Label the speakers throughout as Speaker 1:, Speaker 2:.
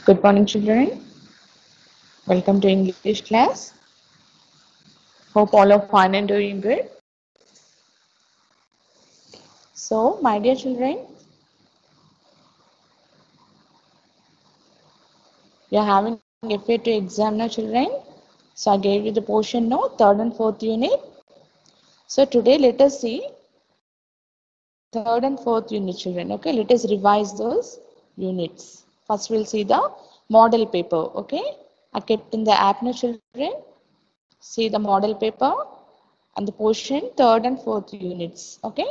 Speaker 1: Good morning, children. Welcome to English class. Hope all are fine and doing good. So, my dear children, you are having FA2 exam now, children. So, I gave you the portion now, third and fourth unit. So, today let us see third and fourth unit, children. Okay, let us revise those units. First, we'll see the model paper. Okay, I kept in the app now, children. See the model paper and the portion third and fourth units. Okay.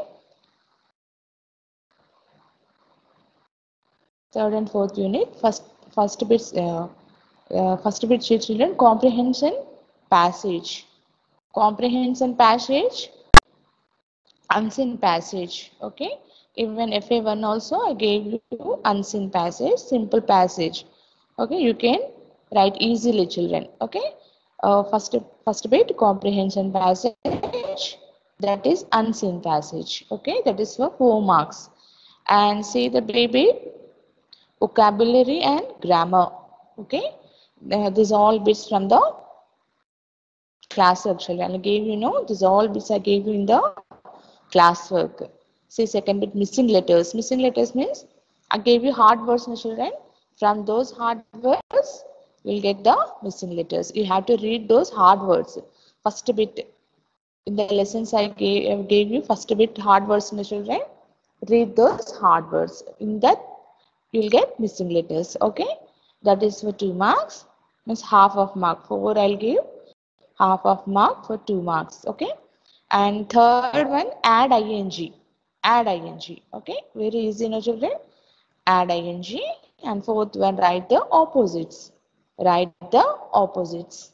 Speaker 1: Third and fourth unit. First bit children, comprehension passage. Comprehension passage, unseen passage. Okay. Even FA1 also I gave you unseen passage, simple passage. Okay, you can write easily, children. Okay. First bit comprehension passage, that is unseen passage. Okay, that is for 4 marks. And see the baby vocabulary and grammar. Okay, these all bits from the classwork, children. I gave you know these all bits I gave you in the classwork. See second bit, missing letters. Missing letters means I gave you hard words, my children. From those hard words you'll get the missing letters. You have to read those hard words. First bit in the lessons I gave you first bit hard words, my children. Read those hard words. In that you'll get missing letters. Okay, that is for 2 marks. Means half of mark. For I'll give half of mark for 2 marks. Okay, and third one, add ing. Add ing. Okay, very easy, no children. Add ing. And fourth one, write the opposites. Write the opposites.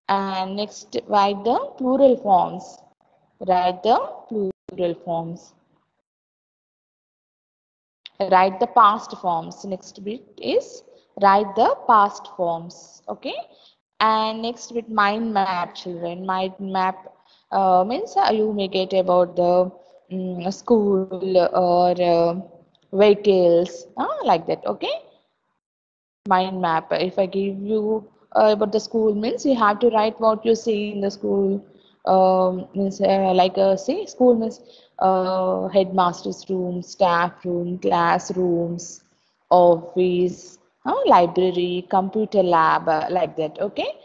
Speaker 1: And next, write the plural forms. Write the plural forms. Write the past forms. Next bit is write the past forms. Okay. And next bit, mind map, children. Mind map means you may get about the school or vehicles, like that. Okay. Mind map. If I give you about the school, means you have to write what you see in the school. Means like say school means headmaster's room, staff room, classrooms, office, library, computer lab, like that. Okay.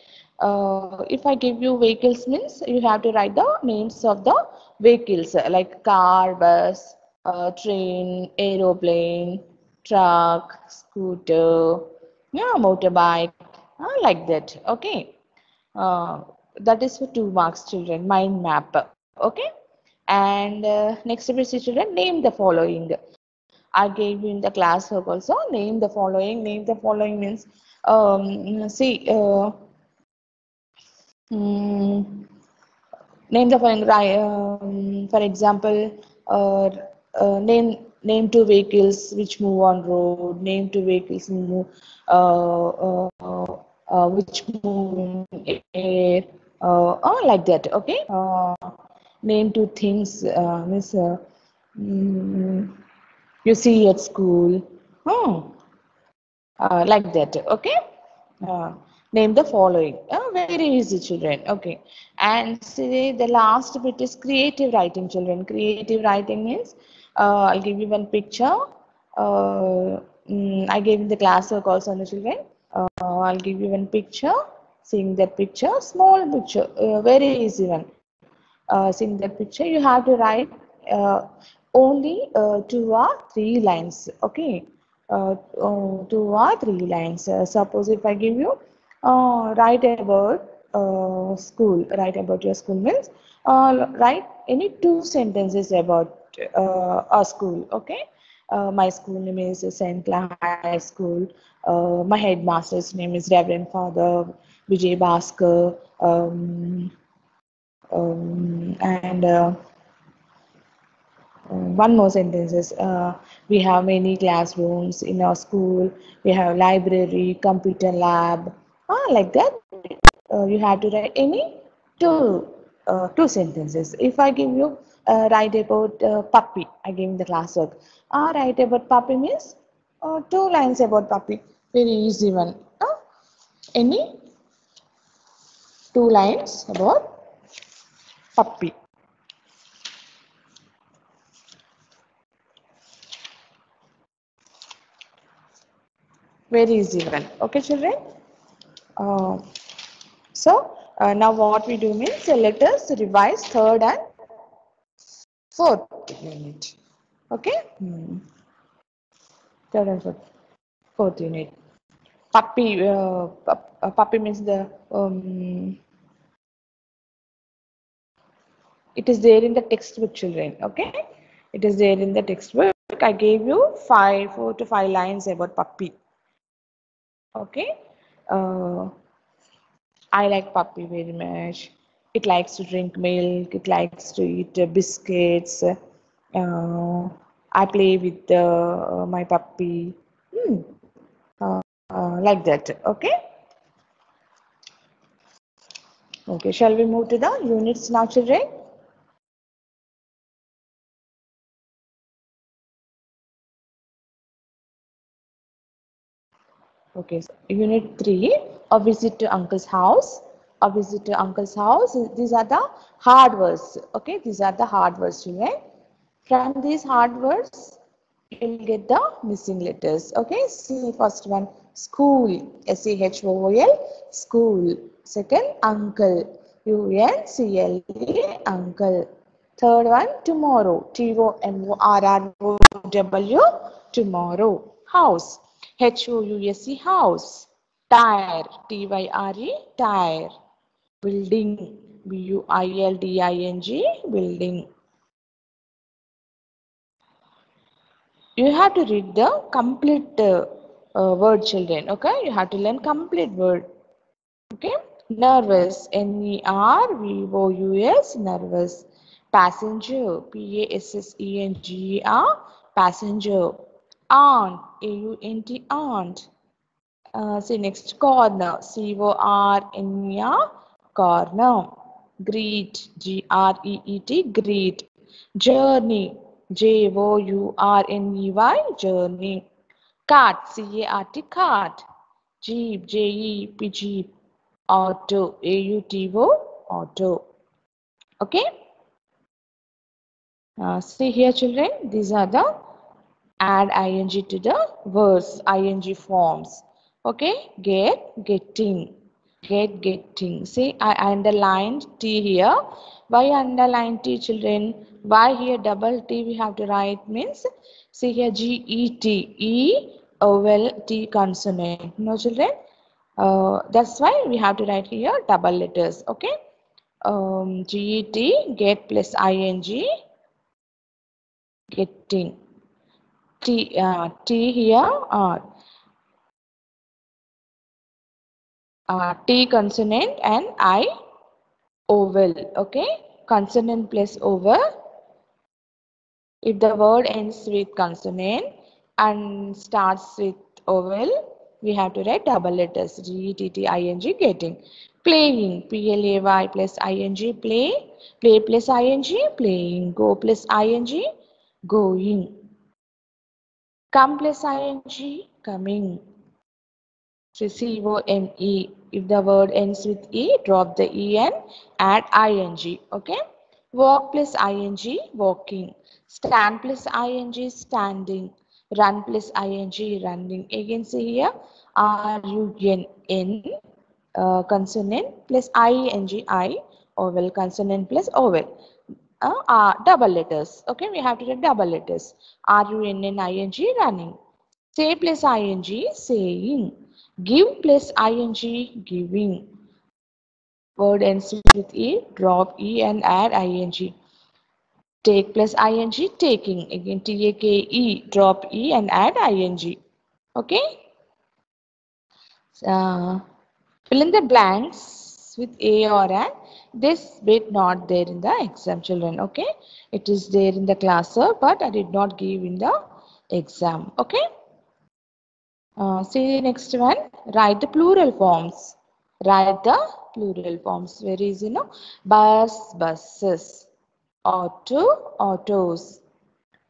Speaker 1: If I give you vehicles, means you have to write the names of the vehicles like car, bus, train, aeroplane, truck, scooter, yeah, motorbike, like that. Okay. Uh, that is for 2 marks, children. Mind map. Okay. And next bit, children, name the following. I gave you in the class work also. Name the following. Name the following means, see, mm, name the following. For example, name two vehicles which move on road. Name two vehicles move, which move in air. Like that. Okay. Name two things. Miss. Mm, you see at school. Oh, like that. Okay. Uh, name the following. Very easy, children. Okay. And say the last bit is creative writing, children. Creative writing means I'll give you one picture. I gave in the classwork also on the children. I'll give you one picture. Seeing that picture, small picture, very easy one. Seeing that picture, you have to write uh, only 2 or 3 lines. Okay, 2 or 3 lines. Suppose if I give you write about school, write about your school means write any 2 sentences about a school. Okay, my school name is St. Clair High School. My headmaster's name is Reverend Father Vijay Bhaskar. And one more sentence is we have many classrooms in our school. We have library, computer lab, like that. You have to write any two sentences. If I give you write about puppy, I give the classwork. Write about puppy means 2 lines about puppy. Very easy one. Any two lines about puppy. Very easy one. Okay, children. Uh, so now what we do means let us revise third and fourth unit. Okay. Third and fourth unit. Puppy. Puppy means the it is there in the textbook, children. Okay, it is there in the textbook. I gave you 4 to 5 lines about puppy. Okay. I like puppy very much. It likes to drink milk. It likes to eat biscuits. I play with my puppy. Hmm. Like that. Okay. Okay. Shall we move to the units now, children? Okay, so unit 3, a visit to uncle's house. A visit to uncle's house. These are the hard words. Okay, these are the hard words, children. From these hard words, you'll get the missing letters. Okay, see first one, school, S-C-H-O-O-L, school. Second, uncle, U-N-C-L-E, uncle. Third one, tomorrow, T-O-M-O-R-R-O-W, tomorrow. House, H-O-U-S-E, house. Tire, T-Y-R-E, tire. Building, B-U-I-L-D-I-N-G, building. You have to read the complete word, children. Okay, you have to learn complete word. Okay, nervous, N-E-R-V-O-U-S, nervous. Passenger, P-A-S-S-E-N-G-E-R, passenger. Aunt, A-U-N-T, aunt. See next, corner, C-O-R-N-E-R, corner. Greet, G-R-E-E-T, greet. Journey, Journey, journey. Cart, C-A-R-T, cart. Jeep, J-E-P, jeep. Auto, A-U-T-O, auto. Okay. See here, children, these are the add ing to the words, ing forms. Okay, getting, getting. See, I underlined T here. Why underline T, children? Why here double T we have to write means, see here G-E-T, E-O-L, T consonant. No, children? That's why we have to write here double letters. Okay. G-E-T, get plus ing, getting. T here, T consonant and I vowel. Okay, consonant plus vowel. If the word ends with consonant and starts with vowel, we have to write double letters G, T, T, I, N, G, getting. Playing, P, L, A, Y plus I, N, G, play. Play plus I, N, G, playing. Go plus I, N, G, going. Come plus ing, coming. So C-O-M-E. If the word ends with E, drop the E and add ing. Okay. Walk plus ing, walking. Stand plus ing, standing. Run plus ing, running. Again, see here, R-U-N-N, consonant plus ing, I, vowel, consonant plus vowel. Double letters. Okay, we have to write double letters. R-U-N-N-I-N-G, running. Say plus ing, saying. Give plus ing, giving. Word ends with E, drop E and add ing. Take plus ing, taking. Again, T-A-K-E, drop E and add ing. Okay? Uh, Fill in the blanks with A or an. This bit not there in the exam, children. Okay? It is there in the class, sir, but I did not give in the exam. Okay? See the next one. Write the plural forms. Write the plural forms. Very easy, no? Bus, buses. Auto, autos.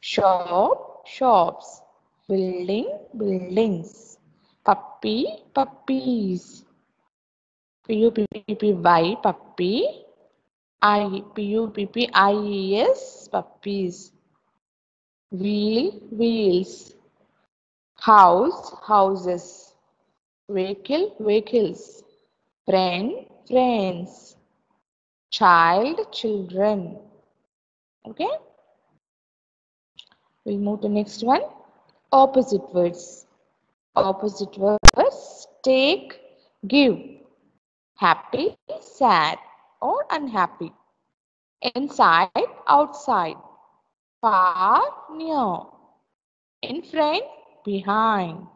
Speaker 1: Shop, shops. Building, buildings. Puppy, puppies. P-U-P-P-Y, puppy. P-U-P-P-I-E-S, puppies. Wheel, wheels. House, houses. Vehicle, vehicles. Friend, friends. Child, children. Okay, we'll move to next one. Opposite words. Opposite words. Take, give. Happy, sad, or unhappy. Inside, outside. Far, near. In front, behind.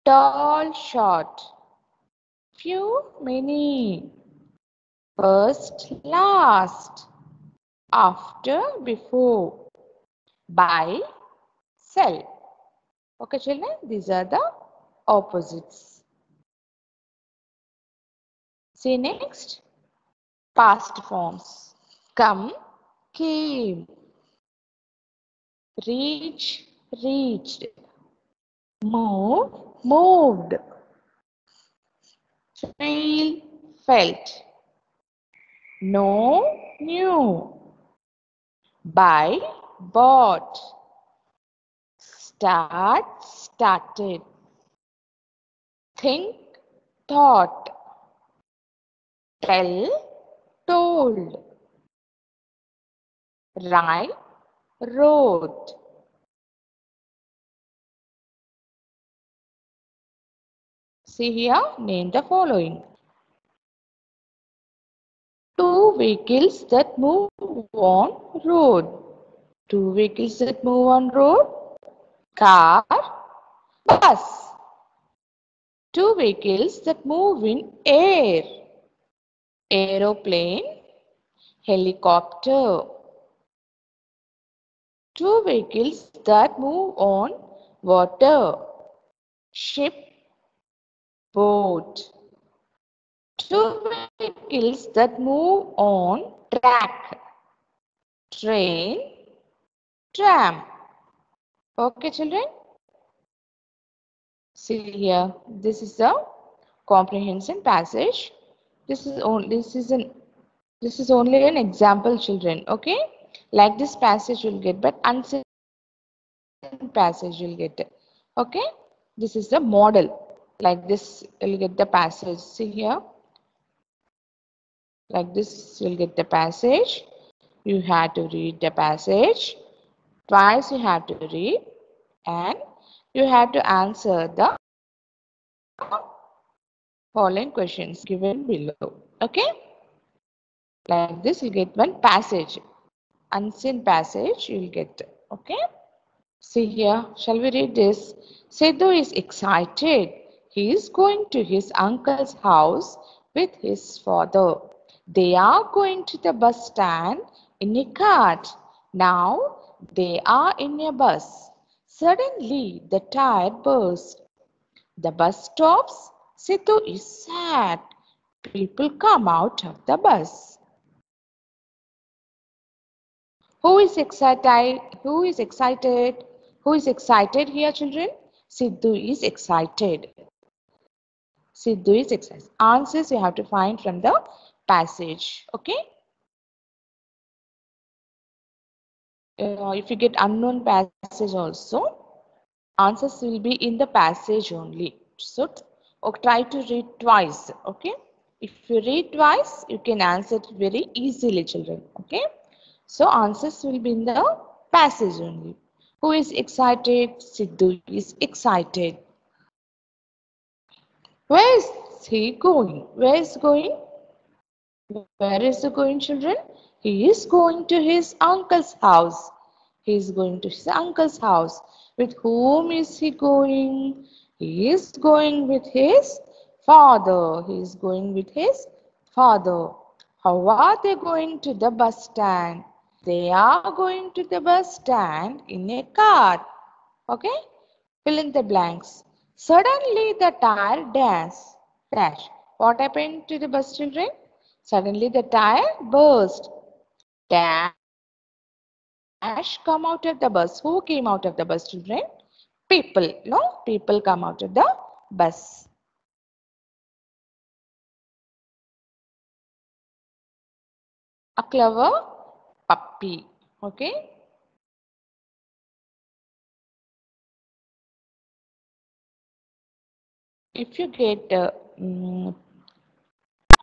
Speaker 1: Tall, short. Few, many. First, last. After, before. Buy, sell. Okay, children, these are the opposites. See next, past forms. Come, came. Reach, reached. Move, moved. Feel, felt. Know, knew. Buy, bought. Start, started. Think, thought. Tell, told. Write, wrote. See here, name the following. Two vehicles that move on road. Two vehicles that move on road. Car, bus. Two vehicles that move in air. Aeroplane, helicopter. Two vehicles that move on water. Ship, boat. Two vehicles that move on track. Train, tram. Okay, children? See here, this is the comprehension passage. This is only an example, children. Okay, like this passage you'll get, but unseen passage you'll get. Okay, this is the model. Like this, you'll get the passage. See here, like this, you'll get the passage. You have to read the passage twice. You have to read, and you have to answer the following questions given below. Okay, like this you get one passage, unseen passage you'll get. Okay, see here, shall we read this? Sidhu is excited. He is going to his uncle's house with his father. They are going to the bus stand in a cart. Now they are in a bus. Suddenly the tire burst. The bus stops. Sidhu is sad. People come out of the bus. Who is excited? Who is excited? Who is excited here, children? Sidhu is excited. Sidhu is excited. Answers you have to find from the passage. Okay. If you get unknown passage also, answers will be in the passage only. So try to read twice. Okay. If you read twice, you can answer it very easily, children. Okay. So answers will be in the passage only. Who is excited? Sidhu is excited. Where is he going? Where is going? Where is he going, children? He is going to his uncle's house. He is going to his uncle's house. With whom is he going? He is going with his father. He is going with his father. How are they going to the bus stand? They are going to the bus stand in a cart. Okay? Fill in the blanks. Suddenly the tire dash. What happened to the bus, children? Suddenly the tire burst. Dash come out of the bus. Who came out of the bus, children? People. No? People come out of the bus. A clever puppy. Okay. If you get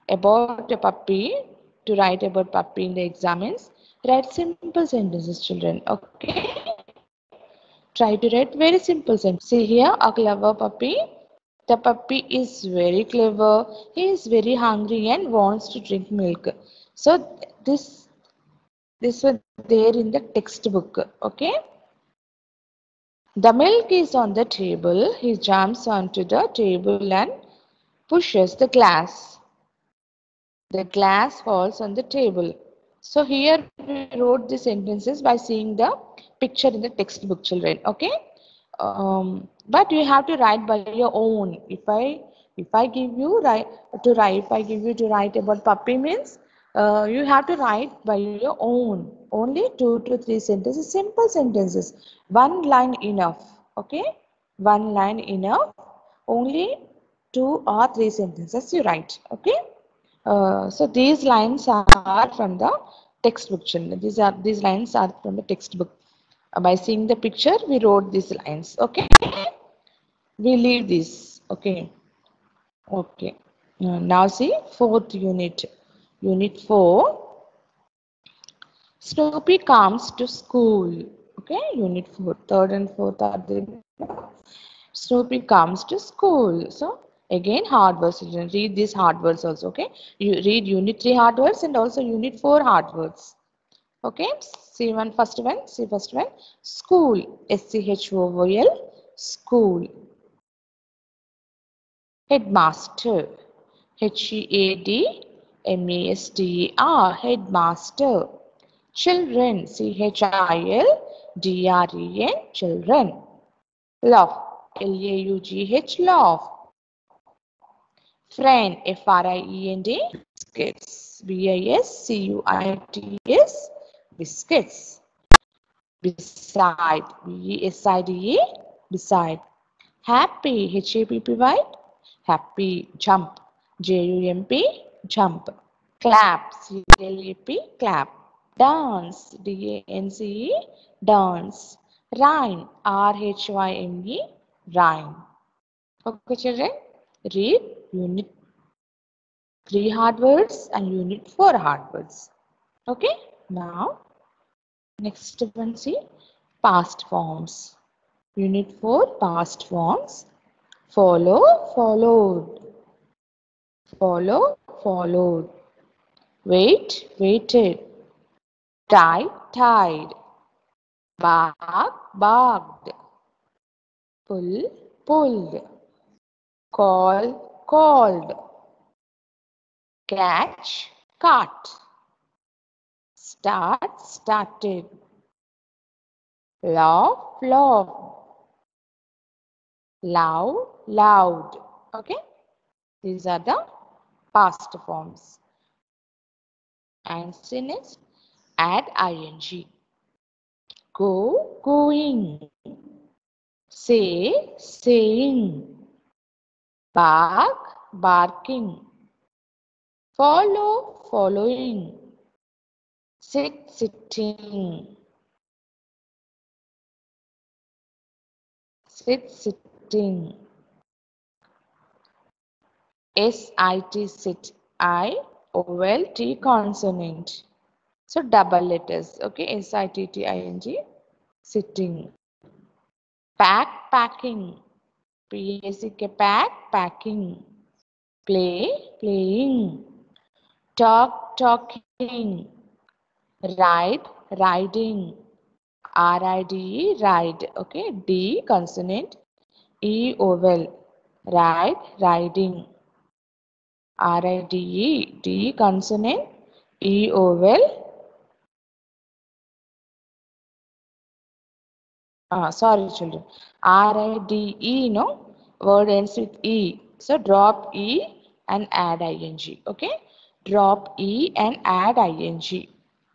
Speaker 1: about a puppy, to write about puppy in the exams, write simple sentences, children. Okay. Try to write very simple sentences. See here, a clever puppy. The puppy is very clever. He is very hungry and wants to drink milk. So this was there in the textbook. Okay. The milk is on the table. He jumps onto the table and pushes the glass. The glass falls on the table. So here we wrote the sentences by seeing the picture in the textbook, children. Okay. But you have to write by your own. If I give you if I give you to write about puppy means you have to write by your own. Only 2 to 3 sentences, simple sentences. One line enough. Okay, one line enough. Only 2 or 3 sentences you write. Okay. So these lines are from the textbook, children. These lines are from the textbook. By seeing the picture, we wrote these lines. Okay, we leave this. Okay, okay. Now see fourth unit. Unit 4. Snoopy comes to school. Okay, unit 4. Third and fourth are there. Snoopy comes to school. So again hard words. Children, read these hard words also. Okay, you read unit 3 hard words and also unit 4 hard words. Okay, see first one. See first one. School. SCHOOL. School. Headmaster. HEADMASTER. Headmaster. Children. CHILDREN. Children. Laugh. LAUGH. Laugh. Friend. FRIEND. Biscuits. BISCUITS. Biscuits. Beside. BESIDE. Beside. Happy. HAPPY. Happy. Jump. JUMP. Jump. Clap. CLAP. Clap. Dance. DANCE. Dance. Rhyme. RHYME. Rhyme. Okay, children. Read unit 3 hard words and unit 4 hard words. Okay. Now, next one, see past forms. Unit 4 past forms. Follow, followed. Follow, followed. Wait, waited. Tie, tied. Bark, barked. Pull, pulled. Call, called. Catch, caught. Start, started. Laugh, laughed. Loud, loud. Okay, these are the past forms. And next, add ing. Go, going. Say, saying. Bark, barking. Follow, following. Sit, sitting. Sit, sitting. SIT, sit. IOLT consonant. So double letters. Okay, SITTING. Sitting. Pack, packing. PACK, pack, packing. Play, playing. Talk, talking. Ride, riding. RIDE, ride. Okay, D consonant. E vowel. Ride, riding. RIDE, D consonant. E vowel. Sorry, children. RIDE, no, word ends with E. So drop E and add ing. Okay, drop E and add ing.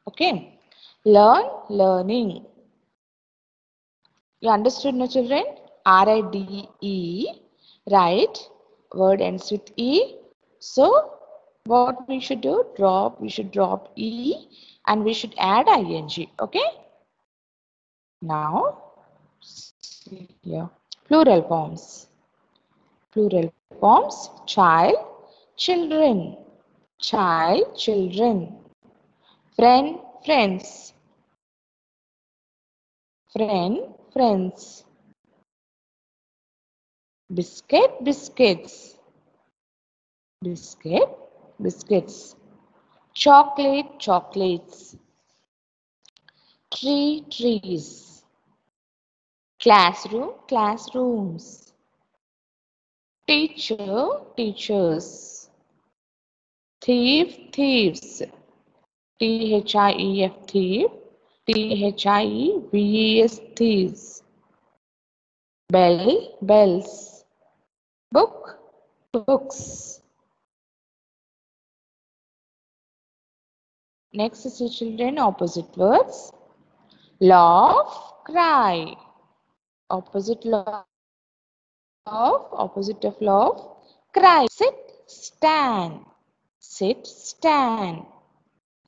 Speaker 1: Okay, learn, learning. You understood, no, children? RIDE, Right? Word ends with E. So what we should do? We should drop E and we should add ing. Okay? Now, see here. Plural forms. Plural forms. Child, children. Child, children. Friend, friends. Friend, friends. Biscuit, biscuits. Biscuit, biscuits. Chocolate, chocolates. Tree, trees. Classroom, classrooms. Teacher, teachers. Thief, thieves. THIEF, thief. THIEVES, thieves. Bell, bells. Book, books. Next is the children opposite words. Laugh, cry. Opposite laugh, opposite of laugh. Cry. Sit, stand. Sit, stand.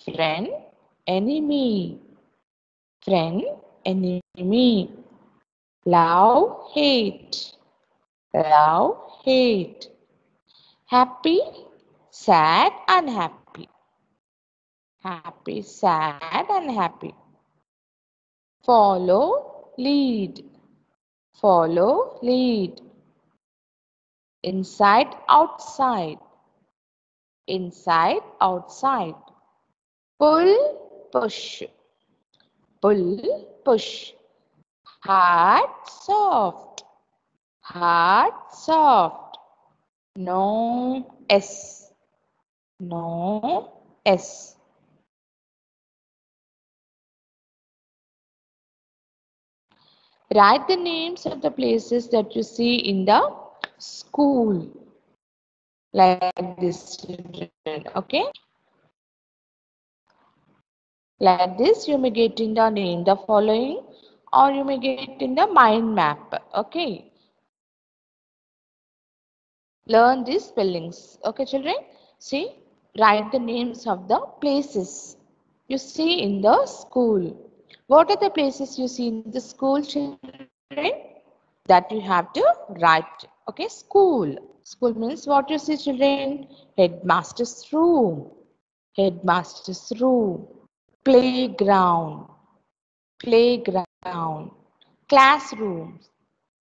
Speaker 1: Friend, enemy. Friend, enemy. Love, hate. Love, hate. Happy, sad, unhappy. Happy, sad, unhappy. Follow, lead. Follow, lead. Inside, outside. Inside, outside. Pull, push. Pull, push. Hard, soft. Hard, soft. No S. No S. Write the names of the places that you see in the school. Like this, children. Okay? Like this, you may get in the name the following, or you may get in the mind map. Okay? Learn these spellings. Okay, children? See, write the names of the places you see in the school. What are the places you see in the school, children? That you have to write. Okay, school. School means what you see, children? Headmaster's room. Headmaster's room. Playground. Playground. Classrooms.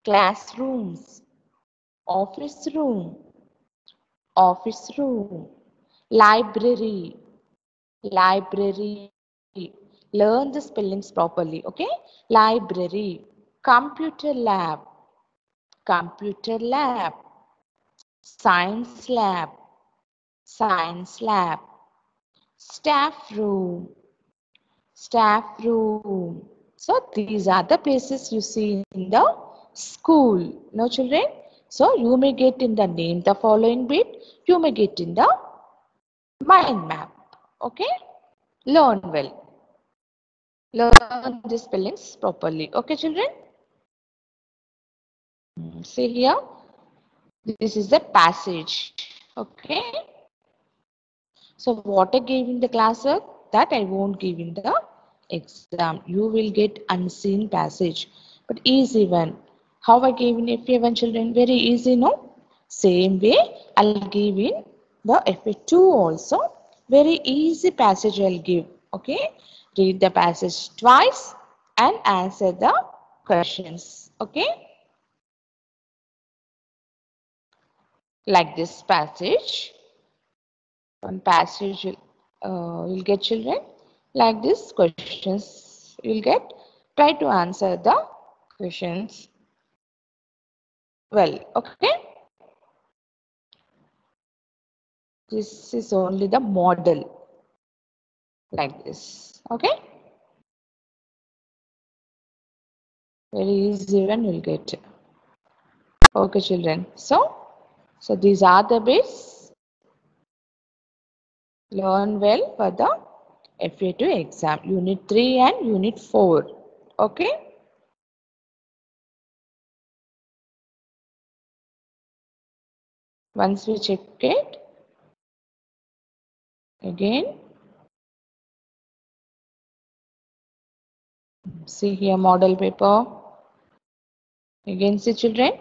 Speaker 1: Classrooms. Office room. Office room. Library. Library. Learn the spellings properly. Okay. Library. Computer lab. Computer lab. Science lab. Science lab. Staff room. Staff room. So these are the places you see in the school. No, children? So you may get in the name the following bit. You may get in the mind map. Okay? Learn well. Learn the spellings properly. Okay, children? See here. This is the passage. Okay? So what I gave in the class work, that I won't give in the exam. You will get unseen passage. But easy one. How I gave in FA1 children? Very easy, no? Same way I'll give in the FA2 also. Very easy passage I'll give. Okay? Read the passage twice and answer the questions. Okay? Like this passage. One passage you'll get, children, like this questions you'll get. Try to answer the questions well. Okay, this is only the model, like this. Okay, very easy one you'll get. Okay, children, so these are the bits. Learn well for the FA2 exam, unit 3 and unit 4. Okay. Once we check it, again, see here model paper. Again, see children,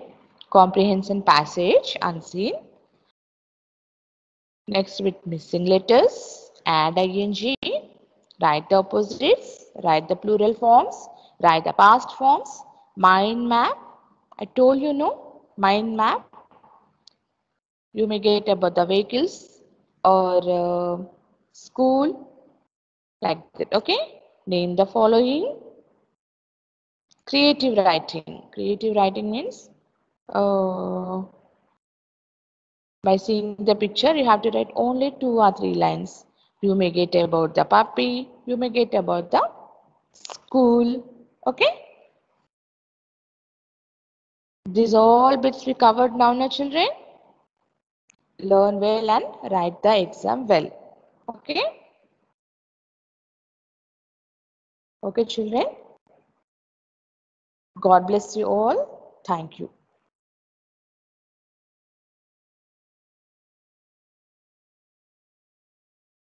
Speaker 1: comprehension passage unseen. Next with missing letters, add ing, write the opposites, write the plural forms, write the past forms, mind map. I told you no, mind map. You may get about the vehicles or school like that. Okay. Name the following. Creative writing. Creative writing means by seeing the picture, you have to write only 2 or 3 lines. You may get about the puppy. You may get about the school. Okay. These all bits we covered now, na children. Learn well and write the exam well. Okay. Okay, children. God bless you all. Thank you.